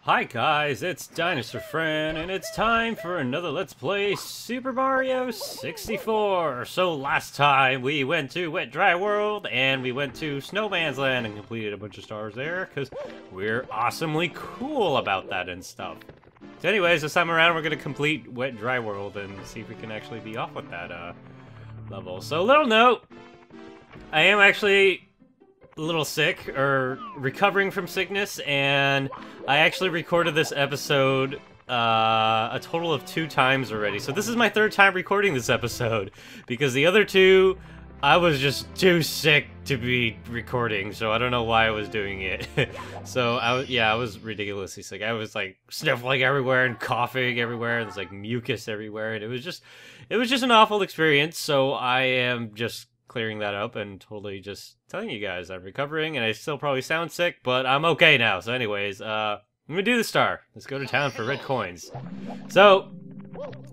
Hi guys, it's Dinosaur Friend, and it's time for another Let's Play Super Mario 64. So last time we went to Wet Dry World, and we went to Snowman's Land and completed a bunch of stars there, because we're awesomely cool about that and stuff. So anyways, this time around we're going to complete Wet Dry World and see if we can actually be off with that level. So little note, I am actually a little sick, or recovering from sickness, and I actually recorded this episode a total of 2 times already. So this is my 3rd time recording this episode, because the other 2, I was just too sick to be recording, so I don't know why I was doing it. So, I was ridiculously sick. I was, like, sniffling everywhere and coughing everywhere, and there's, like, mucus everywhere, and it was just an awful experience, so I am just clearing that up and totally just telling you guys I'm recovering, and I still probably sound sick, but I'm okay now. So anyways, I'm gonna do the star. Let's go to town for red coins. So,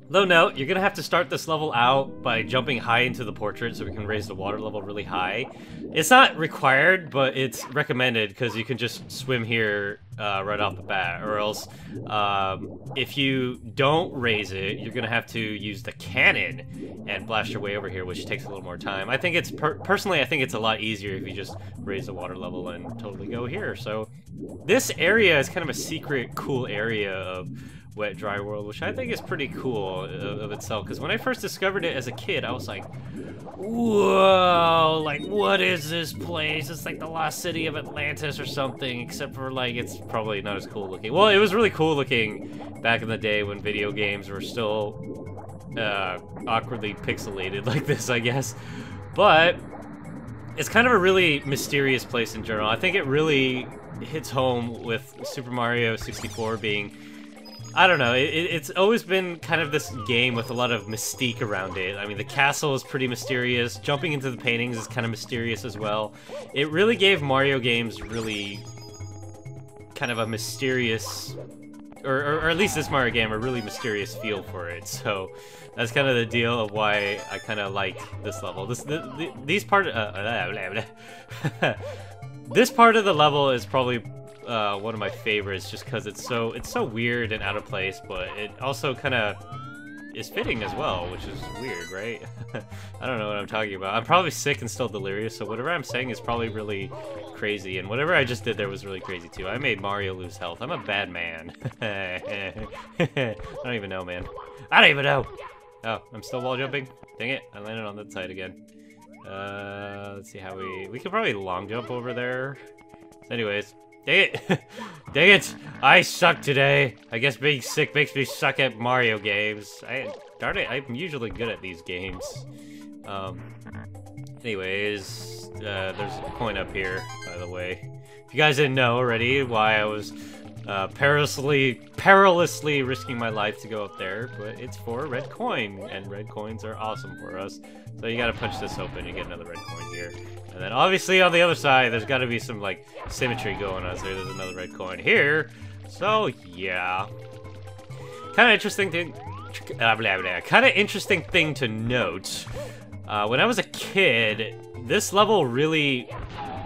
low note, you're gonna have to start this level out by jumping high into the portrait so we can raise the water level really high. It's not required, but it's recommended because you can just swim here right off the bat, or else if you don't raise it, you're gonna have to use the cannon and blast your way over here, which takes a little more time. I think it's personally, I think it's a lot easier if you just raise the water level and totally go here. So this area is kind of a secret, cool area of Wet Dry World, which I think is pretty cool of itself, because when I first discovered it as a kid, I was like, whoa, like, what is this place? It's like the lost city of Atlantis or something, except for, like, it's probably not as cool looking. Well, it was really cool looking back in the day when video games were still awkwardly pixelated like this, I guess. But it's kind of a really mysterious place in general. I think it really hits home with Super Mario 64 being, I don't know, it's always been kind of this game with a lot of mystique around it. I mean, the castle is pretty mysterious. Jumping into the paintings is kind of mysterious as well. It really gave Mario games really kind of a mysterious, or at least this Mario game, a really mysterious feel for it. So that's kind of the deal of why I kind of like this level. This part of the level is probably one of my favorites, just because it's so weird and out of place, but it also kind of is fitting as well, which is weird, right? I don't know what I'm talking about. I'm probably sick and still delirious, so whatever I'm saying is probably really crazy, and whatever I just did there was really crazy too. I made Mario lose health. I'm a bad man. I don't even know, man. I don't even know! Oh, I'm still wall jumping? Dang it, I landed on that side again. Let's see how we could probably long jump over there. So anyways, dang it! Dang it! I suck today! I guess being sick makes me suck at Mario games. Darn it, I'm usually good at these games. Anyways, there's a coin up here, by the way. If you guys didn't know already why I was perilously risking my life to go up there, but it's for a red coin, and red coins are awesome for us. So you gotta punch this open and get another red coin here. And then obviously on the other side, there's gotta be some, like, symmetry going on, so there's another red coin here. So, yeah. Kinda interesting thing to note. When I was a kid, this level really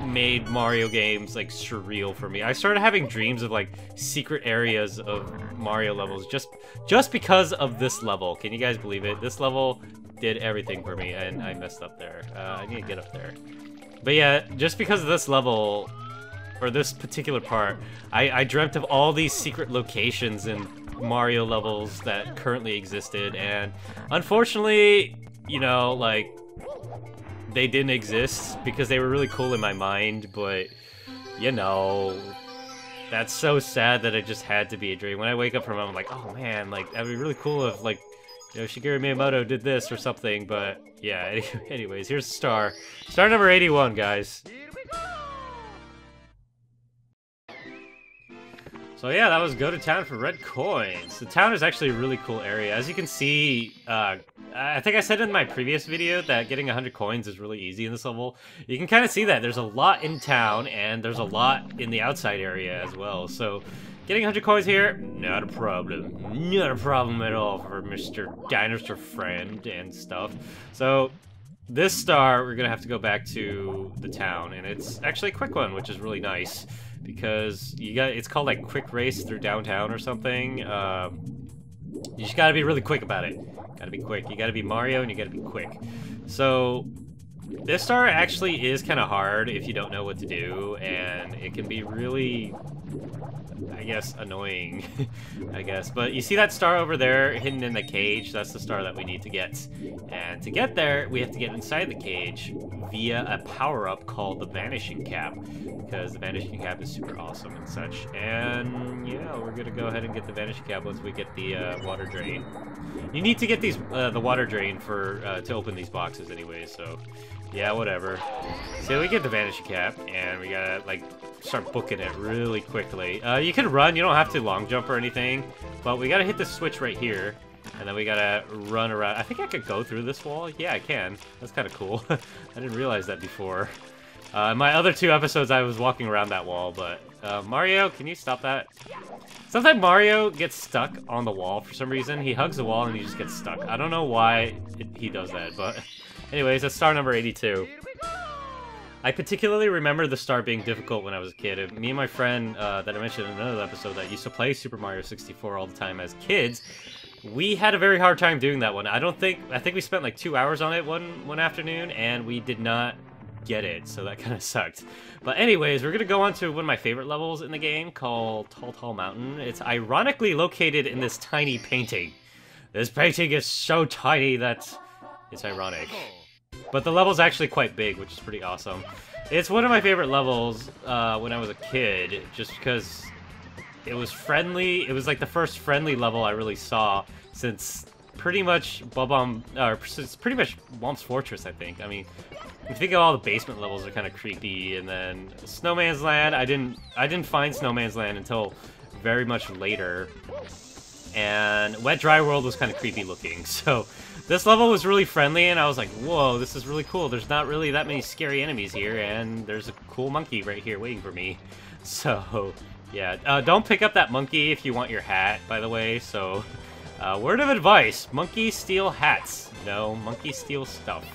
made Mario games, like, surreal for me. I started having dreams of, like, secret areas of Mario levels just because of this level. Can you guys believe it? This level did everything for me, and I messed up there. I need to get up there. But yeah, just because of this level, or this particular part, I dreamt of all these secret locations in Mario levels that currently existed, and unfortunately, you know, like, they didn't exist because they were really cool in my mind, but, you know, that's so sad that it just had to be a dream. When I wake up from it, I'm like, oh man, like, that'd be really cool if, like, you know, Shigeru Miyamoto did this or something, but yeah, anyways, here's the star. Star number 81, guys. So yeah, that was go to town for red coins. The town is actually a really cool area. As you can see, I think I said in my previous video that getting 100 coins is really easy in this level. You can kind of see that. There's a lot in town, and there's a lot in the outside area as well. So getting 100 coins here, not a problem. Not a problem at all for Mr. Dinosaur Friend and stuff. So this star, we're gonna have to go back to the town, and it's actually a quick one, which is really nice. because it's called like quick race through downtown or something. You just gotta be really quick about it. Gotta be quick. You gotta be Mario and you gotta be quick. So this star actually is kind of hard if you don't know what to do, and it can be really, I guess, annoying, I guess. But you see that star over there hidden in the cage? That's the star that we need to get. And to get there, we have to get inside the cage via a power-up called the Vanishing Cap, because the Vanishing Cap is super awesome and such. And yeah, we're gonna go ahead and get the Vanishing Cap once we get the water drain. You need to get these the water drain for to open these boxes anyway, so yeah, whatever. So we get the Vanishing Cap, and we gotta, like, start booking it really quickly. You can run, you don't have to long jump or anything, but we gotta hit the switch right here, and then we gotta run around. I think I could go through this wall. Yeah, I can. That's kind of cool. I didn't realize that before. In my other 2 episodes, I was walking around that wall, but Mario, can you stop that? Sometimes Mario gets stuck on the wall for some reason. He hugs the wall and he just gets stuck. I don't know why he does that, but anyways, that's star number 82. I particularly remember the star being difficult when I was a kid. Me and my friend that I mentioned in another episode that used to play Super Mario 64 all the time as kids, we had a very hard time doing that one. I think we spent like 2 hours on it one afternoon, and we did not get it, so that kind of sucked. But anyways, we're gonna go on to one of my favorite levels in the game called Tall Mountain. It's ironically located in this tiny painting. This painting is so tiny that it's ironic. But the level's actually quite big, which is pretty awesome. It's one of my favorite levels when I was a kid, just because it was friendly. It was like the first friendly level I really saw since pretty much bob-omb, or since pretty much Womp's Fortress, I think. I mean, if you think of all the basement levels are kind of creepy, and then Snowman's Land, I didn't find Snowman's Land until very much later. And Wet Dry World was kind of creepy looking, so this level was really friendly, and I was like, whoa, this is really cool. There's not really that many scary enemies here, and there's a cool monkey right here waiting for me. So, yeah, don't pick up that monkey if you want your hat, by the way, so word of advice, monkeys steal hats. No, monkeys steal stuff.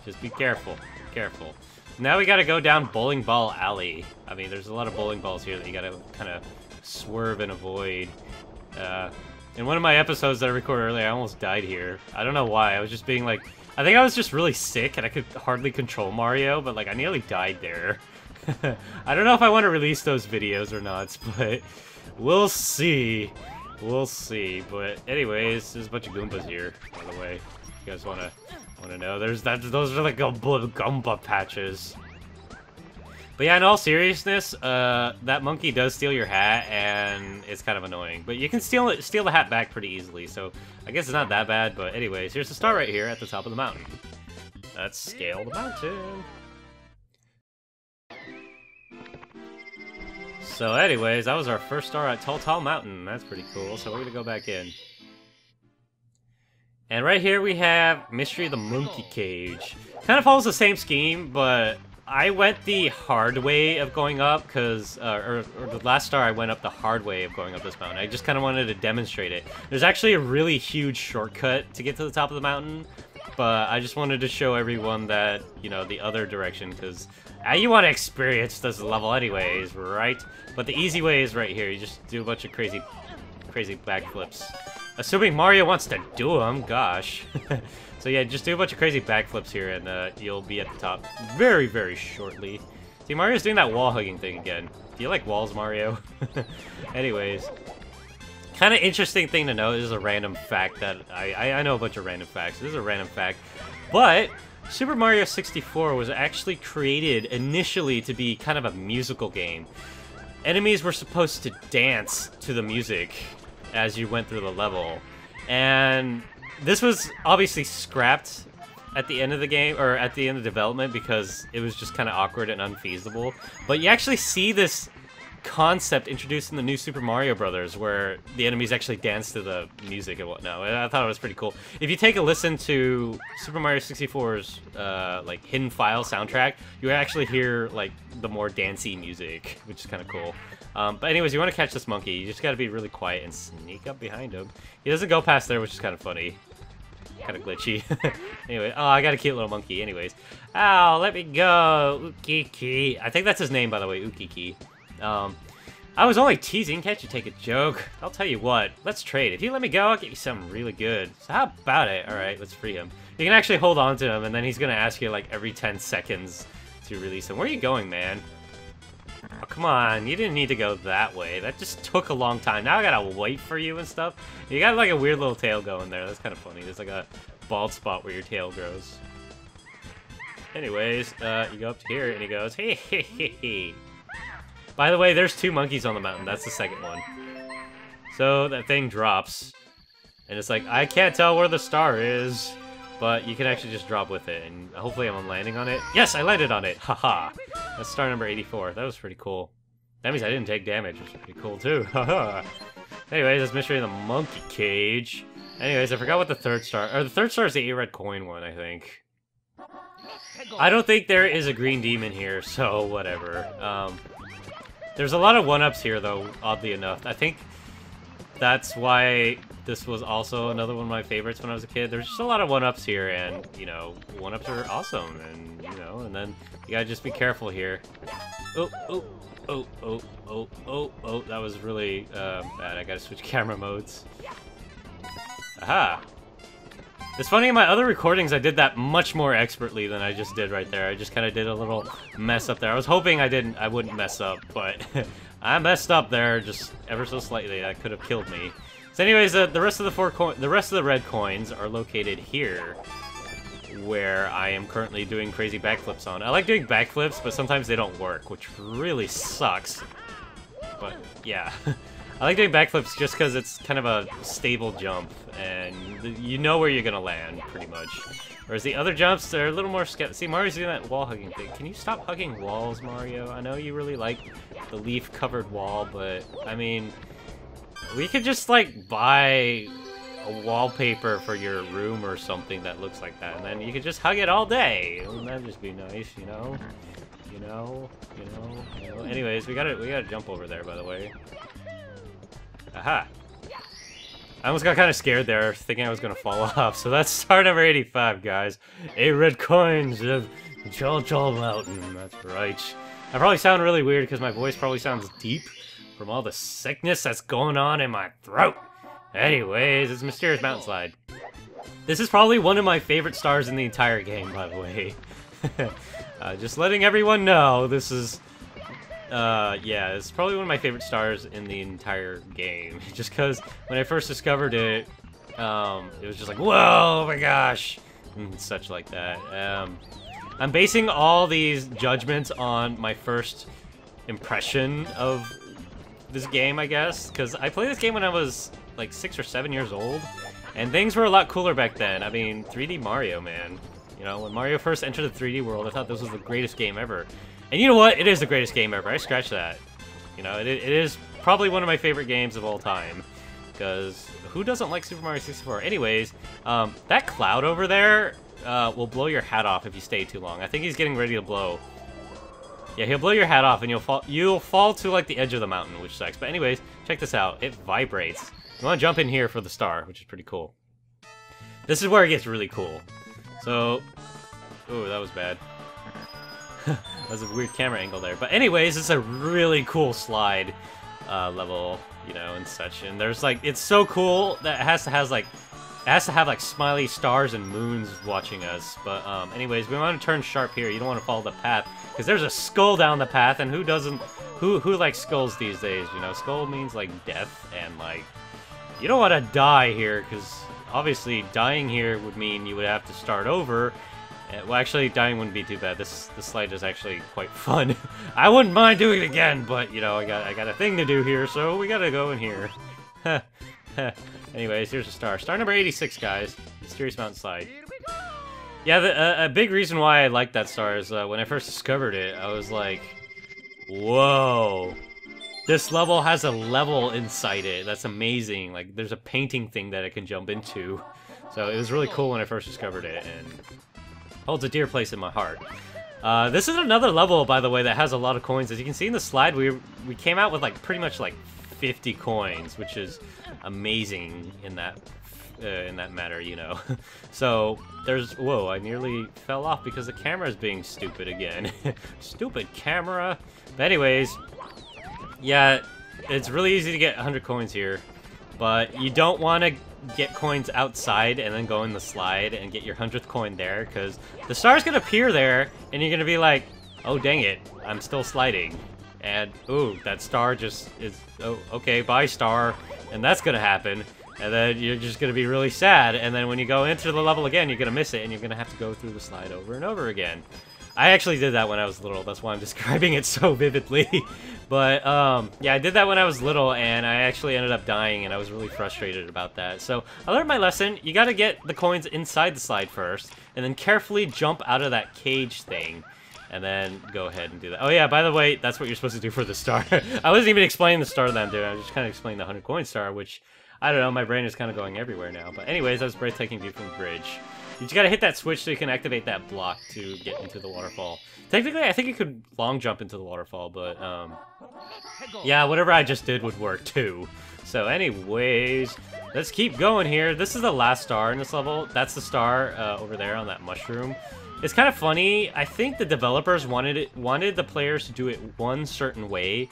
Just be careful, careful. Now we gotta go down Bowling Ball Alley. I mean, there's a lot of bowling balls here that you gotta kind of swerve and avoid. In one of my episodes that I recorded earlier, I almost died here. I don't know why. I was just being like, I think I was just really sick and I could hardly control Mario, but like I nearly died there. I don't know if I want to release those videos or not, but we'll see. We'll see. But anyways, there's a bunch of Goombas here, by the way. You guys wanna know? Those are like Goomba patches. But yeah, in all seriousness, that monkey does steal your hat, and it's kind of annoying. But you can steal the hat back pretty easily, so I guess it's not that bad. But anyways, here's the star right here at the top of the mountain. Let's scale the mountain. So anyways, that was our first star at Tall Mountain. That's pretty cool, so we're gonna go back in. And right here we have Mystery of the Monkey Cage. Kind of follows the same scheme, but I went the hard way of going up, because, or the last star I went up the hard way of going up this mountain. I just kind of wanted to demonstrate it. There's actually a really huge shortcut to get to the top of the mountain, but I just wanted to show everyone that, you know, the other direction, because you want to experience this level anyways, right? But the easy way is right here. You just do a bunch of crazy backflips. Assuming Mario wants to do them, gosh. So yeah, just do a bunch of crazy backflips here, and you'll be at the top very, very shortly. See, Mario's doing that wall-hugging thing again. Do you like walls, Mario? Anyways. Kind of interesting thing to know. This is a random fact that... I know a bunch of random facts. This is a random fact. But Super Mario 64 was actually created initially to be kind of a musical game. Enemies were supposed to dance to the music as you went through the level. And this was obviously scrapped at the end of the game, or at the end of development, because it was just kind of awkward and unfeasible. But you actually see this concept introduced in the new Super Mario Brothers, where the enemies actually dance to the music and whatnot. I thought it was pretty cool. If you take a listen to Super Mario 64's like hidden file soundtrack, you actually hear like the more dancey music, which is kind of cool. But anyways, you want to catch this monkey, you just got to be really quiet and sneak up behind him. He doesn't go past there, which is kind of funny. Kind of glitchy. Anyway, oh, I got a cute little monkey. Anyways, ow, let me go, Ukiki. I think that's his name, by the way, Ukiki. I was only teasing, can't you take a joke? I'll tell you what, let's trade. If you let me go, I'll get you something really good. So how about it? Alright, let's free him. You can actually hold on to him, and then he's gonna ask you like every 10 seconds to release him. Where are you going, man? Oh, come on, you didn't need to go that way. That just took a long time. Now I gotta wait for you and stuff. You got like a weird little tail going there. That's kind of funny. There's like a bald spot where your tail grows. Anyways, you go up to here, and he goes, hey, hey, hey, hey. By the way, there's 2 monkeys on the mountain. That's the second one. So that thing drops. And it's like, I can't tell where the star is. But you can actually just drop with it. And hopefully I'm landing on it. Yes, I landed on it. Haha. That's star number 84. That was pretty cool. That means I didn't take damage, which is pretty cool too. Haha. Anyways, that's Mystery in the Monkey Cage. Anyways, I forgot what the 3rd star... Or the 3rd star is the 8 red coin one, I think. I don't think there is a green demon here, so whatever. There's a lot of 1-ups here, though, oddly enough. I think that's why this was also another one of my favorites when I was a kid. There's just a lot of 1-ups here, and, you know, 1-ups are awesome, and, you know, and then you gotta just be careful here. Oh, oh, oh, oh, oh, oh, oh, that was really bad. I gotta switch camera modes. Aha! It's funny, in my other recordings, I did that much more expertly than I just did right there. I just kind of did a little mess up there. I was hoping I wouldn't mess up, but I messed up there just ever so slightly. That could have killed me. So anyways, the rest of the red coins are located here, where I am currently doing crazy backflips on. I like doing backflips, but sometimes they don't work, which really sucks. But yeah. I like doing backflips just because it's kind of a stable jump, and you know where you're gonna land, pretty much. Whereas the other jumps, they're a little more sketchy. See, Mario's doing that wall-hugging thing. Can you stop hugging walls, Mario? I know you really like the leaf-covered wall, but, I mean, we could just, like, buy a wallpaper for your room or something that looks like that, and then you could just hug it all day. Wouldn't that just be nice, you know? You know? Anyways, we gotta jump over there, by the way. Aha! I almost got kind of scared there, thinking I was gonna fall off. So that's star number 85, guys. 8 red coins of Jol Mountain. That's right. I probably sound really weird because my voice probably sounds deep from all the sickness that's going on in my throat. Anyways, it's Mysterious Mountain Slide. This is probably one of my favorite stars in the entire game, by the way. Just letting everyone know, this is... yeah, it's probably one of my favorite stars in the entire game. Just because when I first discovered it, it was just like, whoa, oh my gosh, and such like that. I'm basing all these judgments on my first impression of this game, I guess, because I played this game when I was like 6 or 7 years old, and things were a lot cooler back then. I mean, 3D Mario, man. You know, when Mario first entered the 3D world, I thought this was the greatest game ever. And you know what? It is the greatest game ever. I scratched that. You know, it is probably one of my favorite games of all time. Because who doesn't like Super Mario 64? Anyways, that cloud over there will blow your hat off if you stay too long. I think he's getting ready to blow. Yeah, he'll blow your hat off and you'll fall to like the edge of the mountain, which sucks. But anyways, check this out. It vibrates. You want to jump in here for the star, which is pretty cool. This is where it gets really cool. So, ooh, that was bad. That was a weird camera angle there. But anyways, it's a really cool slide level, you know, and such. And there's like, it's so cool that it has to have like smiley stars and moons watching us. But anyways, we want to turn sharp here. You don't want to follow the path because there's a skull down the path, and who likes skulls these days? You know, skull means like death, and like you don't want to die here because obviously dying here would mean you would have to start over. Well, actually, dying wouldn't be too bad. This slide is actually quite fun. I wouldn't mind doing it again, but you know, I got a thing to do here, so we gotta go in here. Anyways, here's a star. Star number 86, guys. Mysterious Mountain Slide. Yeah, a big reason why I like that star is when I first discovered it, I was like, whoa. This level has a level inside it. That's amazing. Like, there's a painting thing that I can jump into. So it was really cool when I first discovered it, and holds a dear place in my heart. This is another level, by the way, that has a lot of coins. As you can see in the slide, we came out with like pretty much like 50 coins, which is amazing in that matter, you know. So there's, whoa, I nearly fell off because the camera is being stupid again. Stupid camera. But anyways, Yeah, it's really easy to get 100 coins here, but you don't want to get coins outside and then go in the slide and get your 100th coin there, because the star's gonna appear there, and you're gonna be like, oh dang it, I'm still sliding. And, ooh, that star just is, oh, okay, bye star, and that's gonna happen. And then you're just gonna be really sad, and then when you go into the level again, you're gonna miss it, and you're gonna have to go through the slide over and over again. I actually did that when I was little, that's why I'm describing it so vividly. But, yeah, I did that when I was little, and I actually ended up dying, and I was really frustrated about that. So, I learned my lesson. You gotta get the coins inside the slide first, and then carefully jump out of that cage thing, and then go ahead and do that. Oh yeah, by the way, that's what you're supposed to do for the star. I wasn't even explaining the star that I'm doing, I was just kind of explaining the 100 coin star, which, I don't know, my brain is kind of going everywhere now. But anyways, that was Breathtaking View from the bridge. You just gotta hit that switch so you can activate that block to get into the waterfall. Technically, I think you could long jump into the waterfall, but, yeah, whatever I just did would work, too. So anyways, let's keep going here. This is the last star in this level. That's the star, over there on that mushroom. It's kind of funny. I think the developers wanted the players to do it one certain way,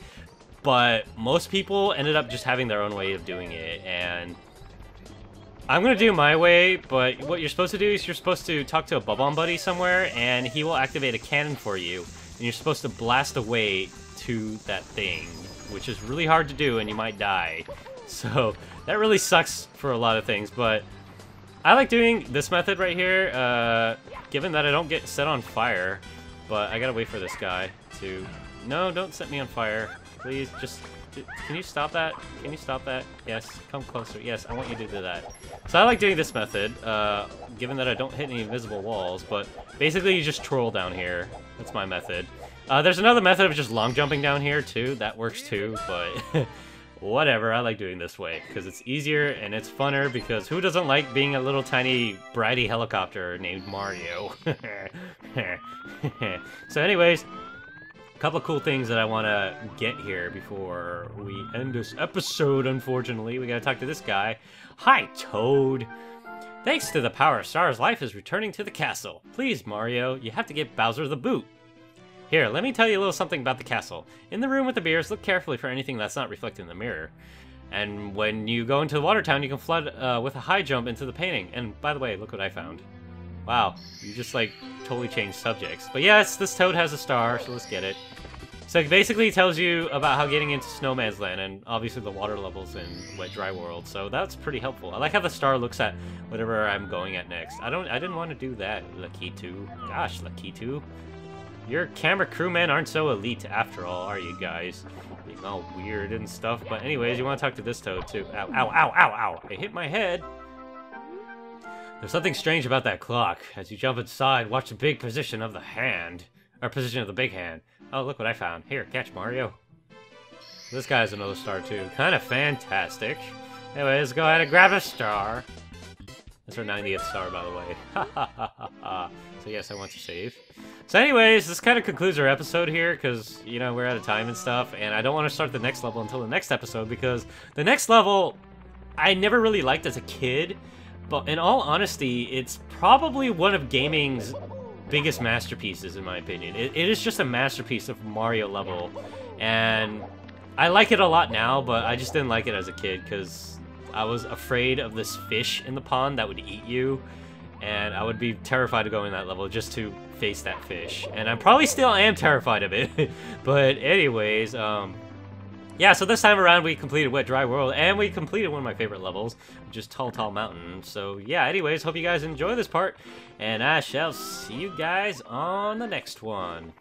but most people ended up just having their own way of doing it, and I'm gonna do my way, but what you're supposed to do is you're supposed to talk to a bob-omb buddy somewhere, and he will activate a cannon for you, and you're supposed to blast away to that thing, which is really hard to do, and you might die. So, that really sucks for a lot of things, but I like doing this method right here, given that I don't get set on fire, but I gotta wait for this guy to... No, don't set me on fire. Please, just... Can you stop that? Can you stop that? Yes, come closer. Yes, I want you to do that. So I like doing this method, given that I don't hit any invisible walls, but basically you just troll down here. That's my method. There's another method of just long jumping down here, too. That works, too, but... Whatever, I like doing this way, because it's easier and it's funner, because who doesn't like being a little tiny bratty helicopter named Mario? So anyways, a couple of cool things that I want to get here before we end this episode, unfortunately. We gotta talk to this guy. Hi, Toad! Thanks to the power of stars, life is returning to the castle. Please, Mario, you have to get Bowser the boot. Here, let me tell you a little something about the castle. In the room with the beers, look carefully for anything that's not reflected in the mirror. And when you go into the water town, you can flood with a high jump into the painting. And by the way, look what I found. Wow, you just like totally changed subjects. But yes, this Toad has a star, so let's get it. So it basically tells you about how getting into Snowman's Land and obviously the water levels in Wet Dry World. So that's pretty helpful. I like how the star looks at whatever I'm going at next. I didn't want to do that, Lakitu. Gosh, Lakitu. Your camera crewmen aren't so elite after all, are you guys? Being all weird and stuff. But anyways, you want to talk to this Toad too. Ow, ow, ow, ow, ow! I hit my head! There's something strange about that clock. As you jump inside, watch the big position of the hand. Or position of the big hand. Oh, look what I found. Here, catch Mario. This guy has another star too. Kind of fantastic. Anyways, go ahead and grab a star. That's our 90th star, by the way. Ha ha ha ha ha. So yes, I want to save. So anyways, this kind of concludes our episode here, because, you know, we're out of time and stuff, and I don't want to start the next level until the next episode, because the next level, I never really liked as a kid, but in all honesty, it's probably one of gaming's biggest masterpieces, in my opinion. It is just a masterpiece of Mario level, and I like it a lot now, but I just didn't like it as a kid, because I was afraid of this fish in the pond that would eat you, and I would be terrified of going that level just to face that fish. And I probably still am terrified of it. But anyways, yeah, so this time around we completed Wet Dry World, and we completed one of my favorite levels, which is Tall Tall Mountain. So yeah, anyways, hope you guys enjoy this part, and I shall see you guys on the next one.